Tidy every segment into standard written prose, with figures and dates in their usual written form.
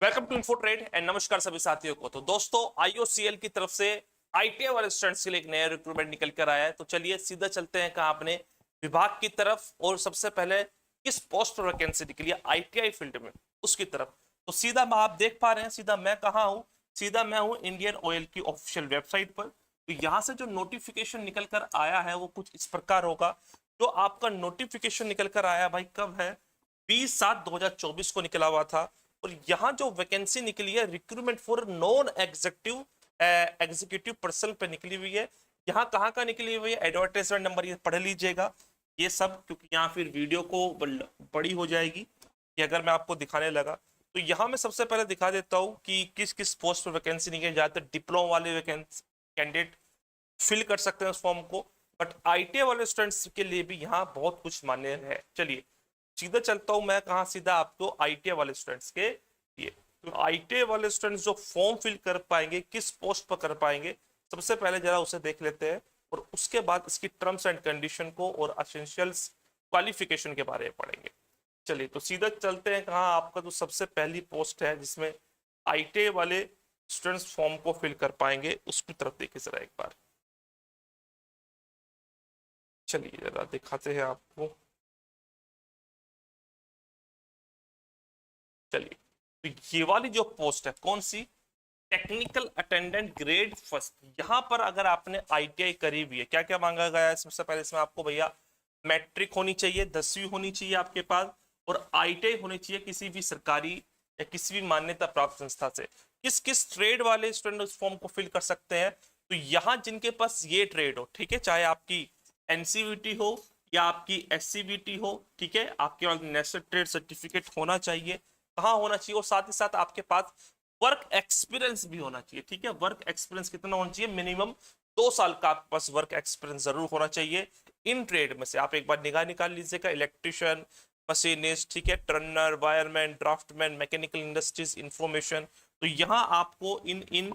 Welcome to info trade and नमस्कार सभी साथियों को। तो दोस्तों आईओसीएल की तरफ से आईटीआई वाले स्टूडेंट्स के लिए एक नया रिक्रूटमेंट निकल कर आया है। तो चलिए सीधा चलते हैं कहाँ अपने विभाग की तरफ, और सबसे पहले किस पोस्ट पर वैकेंसी निकली है आईटीआई फील्ड में उसकी तरफ। तो सीधा आप देख पा रहे हैं, सीधा मैं कहाँ हूँ, सीधा मैं हूँ इंडियन ऑयल की ऑफिशियल वेबसाइट पर। तो यहाँ से जो नोटिफिकेशन निकल कर आया है वो कुछ इस प्रकार होगा। जो आपका नोटिफिकेशन निकल कर आया भाई कब है, 20/7/2024 को निकला हुआ था। और यहाँ जो वैकेंसी निकली है recruitment for non executive person पे निकली हुई है। यहाँ कहाँ का निकली हुई है, एडवर्टाइजमेंट नंबर ये पढ़ लीजिएगा ये सब, क्योंकि यहाँ फिर वीडियो को बड़ी हो जाएगी कि अगर मैं आपको दिखाने लगा। तो यहाँ मैं सबसे पहले दिखा देता हूँ कि किस किस पोस्ट पर वैकेंसी निकली। ज़्यादातर डिप्लोमा वाले वैकेंसी कैंडिडेट फिल कर सकते हैं उस फॉर्म को, बट आईटीआई वाले स्टूडेंट्स के लिए भी यहाँ बहुत कुछ मान्य है। चलिए सीधा चलता हूं मैं कहाँ, सीधा आपको आईटीआई वाले स्टूडेंट्स के लिए। तो आईटीआई वाले स्टूडेंट्स जो फॉर्म फिल कर पाएंगे किस पोस्ट पर कर पाएंगे, सबसे पहले जरा उसे देख लेते हैं, और उसके बाद इसकी टर्म्स एंड कंडीशन को और एसेंशियल्स क्वालिफिकेशन के बारे में पढ़ेंगे। चलिए तो सीधा चलते हैं कहाँ, आपका जो सबसे पहली पोस्ट है जिसमें आईटीआई वाले स्टूडेंट्स फॉर्म को फिल कर पाएंगे उसकी तरफ देखिए जरा एक बार। चलिए जरा दिखाते हैं आपको। चलिए तो ये वाली जो पोस्ट है कौन सी, टेक्निकल अटेंडेंट ग्रेड फर्स्ट। यहाँ पर अगर आपने आईटीआई करी हुई है, क्या क्या मांगा गया है सबसे पहले इसमें आपको भैया, मैट्रिक होनी चाहिए, 10वीं होनी चाहिए आपके पास, और आईटीआई होनी चाहिए किसी भी सरकारी या किसी भी मान्यता प्राप्त संस्था से। किस किस ट्रेड वाले स्टूडेंट उस फॉर्म को फिल कर सकते हैं, तो यहाँ जिनके पास ये ट्रेड हो, ठीक है, चाहे आपकी एनसीवीटी हो या आपकी एससीवीटी हो, ठीक है, आपके पास नेशनल ट्रेड सर्टिफिकेट होना चाहिए। कहाँ होना चाहिए, और साथ ही साथ आपके पास वर्क एक्सपीरियंस भी होना चाहिए। ठीक है, वर्क एक्सपीरियंस कितना होना चाहिए, मिनिमम 2 साल का आपके पास वर्क एक्सपीरियंस जरूर होना चाहिए। इन ट्रेड में से आप एक बार निगाह निकाल लीजिएगा, इलेक्ट्रिशियन, मशीनिस्ट, ठीक है, turner, wireman, draftman, mechanical industries, information. तो यहाँ आपको इन इन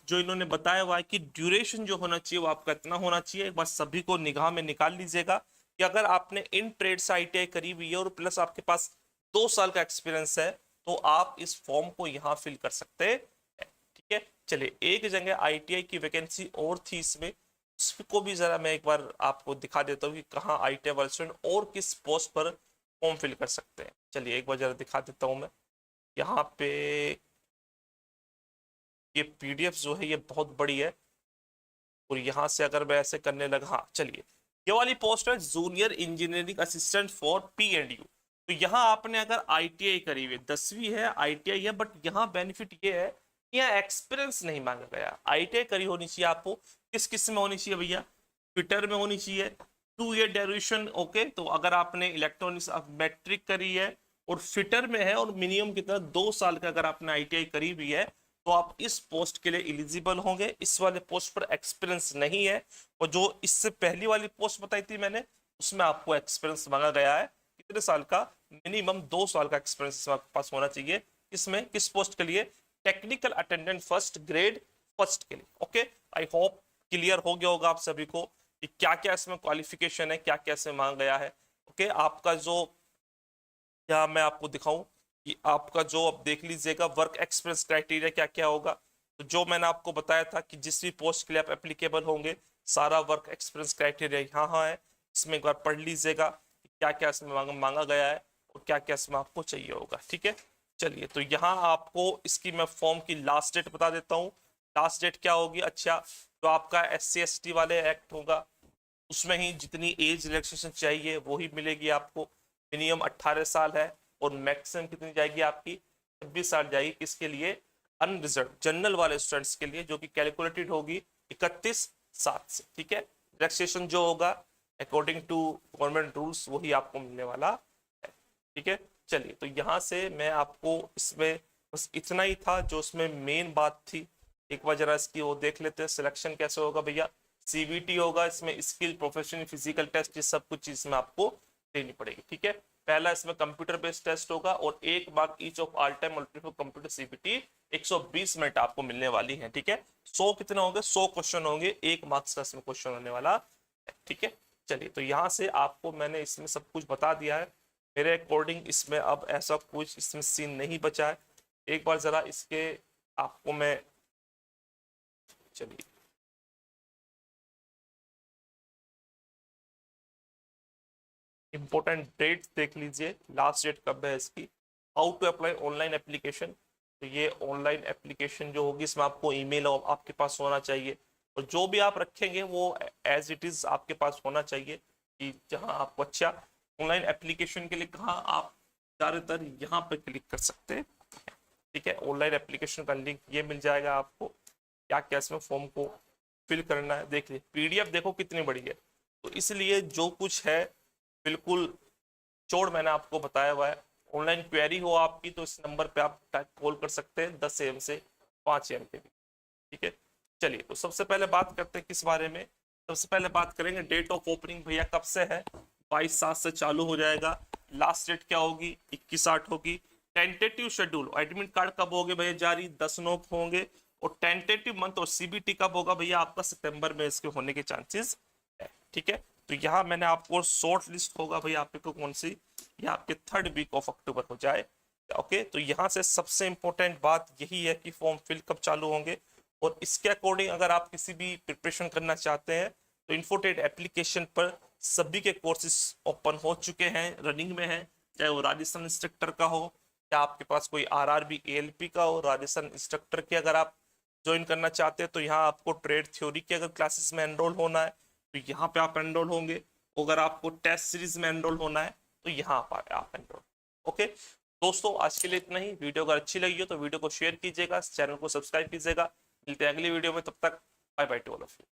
जो इन्होंने बताया हुआ है कि ड्यूरेशन जो होना चाहिए वो आपका इतना होना चाहिए, बस सभी को निगाह में निकाल लीजिएगा कि अगर आपने इन ट्रेड से आईटीआई करी हुई है और प्लस आपके पास 2 साल का एक्सपीरियंस है तो आप इस फॉर्म को यहाँ फिल कर सकते हैं। ठीक है, चलिए एक जगह आईटीआई की वैकेंसी और थी इसमें, उसको भी जरा मैं एक बार आपको दिखा देता हूँ कि कहाँ आईटीआई वाले स्टूडेंट और किस पोस्ट पर फॉर्म फिल कर सकते हैं। चलिए एक बार जरा दिखा देता हूँ मैं यहाँ पे। ये पीडीएफ जो है ये बहुत बड़ी है, और यहाँ से अगर मैं ऐसे करने लगा, हाँ चलिए, ये वाली पोस्ट है जूनियर इंजीनियरिंग असिस्टेंट फॉर पीएनडयू। तो यहाँ आपने अगर आईटीआई करी हुई, 10वीं है, आईटीआई है, बट यहाँ बेनिफिट ये है कि यहाँ एक्सपीरियंस नहीं मांगा गया। आईटीआई करी होनी चाहिए आपको, किस किस में होनी चाहिए भैया, फिटर में होनी चाहिए, 2 ईयर ड्यूरेशन। ओके, तो अगर आपने इलेक्ट्रॉनिक्स मैट्रिक करी है और फिटर में है, और मिनिमम कितना 2 साल का अगर आपने आईटीआई करी हुई है, तो आप इस पोस्ट के लिए एलिजिबल होंगे। इस वाले पोस्ट पर एक्सपीरियंस नहीं है, और जो इससे पहली वाली पोस्ट बताई थी मैंने उसमें आपको एक्सपीरियंस मांगा गया है कितने साल का, मिनिमम 2 साल का एक्सपीरियंस आपके पास होना चाहिए। इसमें किस पोस्ट के लिए, technical attendant first grade first के लिए। ओके, आई होप क्लियर हो गया होगा आप सभी को कि क्या क्या इसमें क्वालिफिकेशन है, क्या क्या इसमें मांगा गया है। ओके, आपका जो, क्या मैं आपको दिखाऊं कि आपका जो, अब देख लीजिएगा वर्क एक्सपीरियंस क्राइटेरिया क्या क्या होगा। तो जो मैंने आपको बताया था कि जिस भी पोस्ट के लिए आप एप्लीकेबल होंगे, सारा वर्क एक्सपीरियंस क्राइटेरिया यहाँ है। इसमें एक बार पढ़ लीजिएगा कि क्या क्या इसमें मांगा गया है और क्या क्या इसमें आपको चाहिए होगा। ठीक है, चलिए तो यहाँ आपको इसकी मैं फॉर्म की लास्ट डेट बता देता हूँ। लास्ट डेट क्या होगी, अच्छा, तो आपका SC/ST वाले एक्ट होगा, उसमें ही जितनी एज रिलैक्सेशन चाहिए वो ही मिलेगी आपको। मिनिमम 18 साल है, और मैक्सिमम कितनी जाएगी आपकी, 26 साल जाएगी। किसके लिए, अनरिजर्व जनरल वाले स्टूडेंट्स के लिए, जो कि कैलकुलेटेड होगी 31/7 से। ठीक है, रिलैक्सेशन जो होगा अकॉर्डिंग टू गवर्नमेंट रूल्स वही आपको मिलने वाला है। ठीक है, चलिए तो यहाँ से मैं आपको इसमें बस इतना ही था जो इसमें मेन बात थी। एक बार जरा इसकी वो देख लेते हैं, सिलेक्शन कैसे होगा भैया। सीबीटी होगा, इसमें स्किल, प्रोफेशनल, फिजिकल टेस्ट, ये सब कुछ चीज में आपको देनी पड़ेगी। ठीक है, पहला इसमें कंप्यूटर बेस्ड टेस्ट होगा, और 1 mark each of all time multiple computer CBT 120 minute आपको मिलने वाली है। ठीक है, 100 कितने होंगे, 100 क्वेश्चन होंगे, 1 मार्क्स का इसमें क्वेश्चन होने वाला है। ठीक है, चलिए तो यहाँ से आपको मैंने इसमें सब कुछ बता दिया है। मेरे अकॉर्डिंग इसमें अब ऐसा कुछ इसमें सीन नहीं बचा है। एक बार जरा इसके आपको मैं, चलिए इंपॉर्टेंट डेट देख लीजिए, लास्ट डेट कब है इसकी। How to apply online application, तो ये ऑनलाइन एप्लीकेशन जो होगी इसमें आपको ईमेल आपके पास होना चाहिए, और जो भी आप रखेंगे वो एज इट इज आपके पास होना चाहिए, कि जहां आपको अच्छा ऑनलाइन एप्लीकेशन के लिए कहाँ आप ज़्यादातर यहाँ पे क्लिक कर सकते हैं। ठीक है, ऑनलाइन एप्लीकेशन का लिंक ये मिल जाएगा आपको, क्या क्या इसमें फॉर्म को फिल करना है। देखिए पीडीएफ देखो कितनी बड़ी है, तो इसलिए जो कुछ है बिल्कुल चौड़ मैंने आपको बताया हुआ है। ऑनलाइन क्वेरी हो आपकी तो इस नंबर पे आप कॉल कर सकते हैं 10 AM से 5 AM के बीच। ठीक है, चलिए तो सबसे पहले बात करते हैं किस बारे में। सबसे पहले बात करेंगे डेट ऑफ ओपनिंग भैया कब से है, 22/7 से चालू हो जाएगा। लास्ट डेट क्या होगी, 21/8 होगी। टेंटेटिव शेड्यूल एडमिट कार्ड कब होंगे भैया जारी, 10/9 होंगे। और टेंटेटिव मंथ और सीबीटी कब होगा भैया आपका, सितंबर में इसके होने के चांसेस है। ठीक है, तो यहाँ मैंने आपको शॉर्ट लिस्ट होगा भैया आपको कौन सी, ये आपके 3rd वीक ऑफ अक्टूबर हो जाए। ओके, तो यहाँ से सबसे इंपॉर्टेंट बात यही है कि फॉर्म फिल कब चालू होंगे, और इसके अकॉर्डिंग अगर आप किसी भी प्रिपरेशन करना चाहते हैं तो इन्फोटेट एप्लीकेशन पर सभी के कोर्सेज ओपन हो चुके हैं, रनिंग में है, चाहे वो राजस्थान इंस्ट्रक्टर का हो या आपके पास कोई आरआरबी एएलपी का हो। राजस्थान इंस्ट्रक्टर की अगर आप ज्वाइन करना चाहते हैं तो यहाँ आपको ट्रेड थ्योरी की अगर क्लासेस में एनरोल होना है तो यहाँ पे आप एनरोल होंगे, अगर आपको टेस्ट सीरीज में एनरोल होना है तो यहाँ पर आप एनरोल। ओके दोस्तों, आज के लिए इतना ही। वीडियो अगर अच्छी लगी हो तो वीडियो को शेयर कीजिएगा, चैनल को सब्सक्राइब कीजिएगा। मिलते हैं अगली वीडियो में, तब तक bye bye to all of you.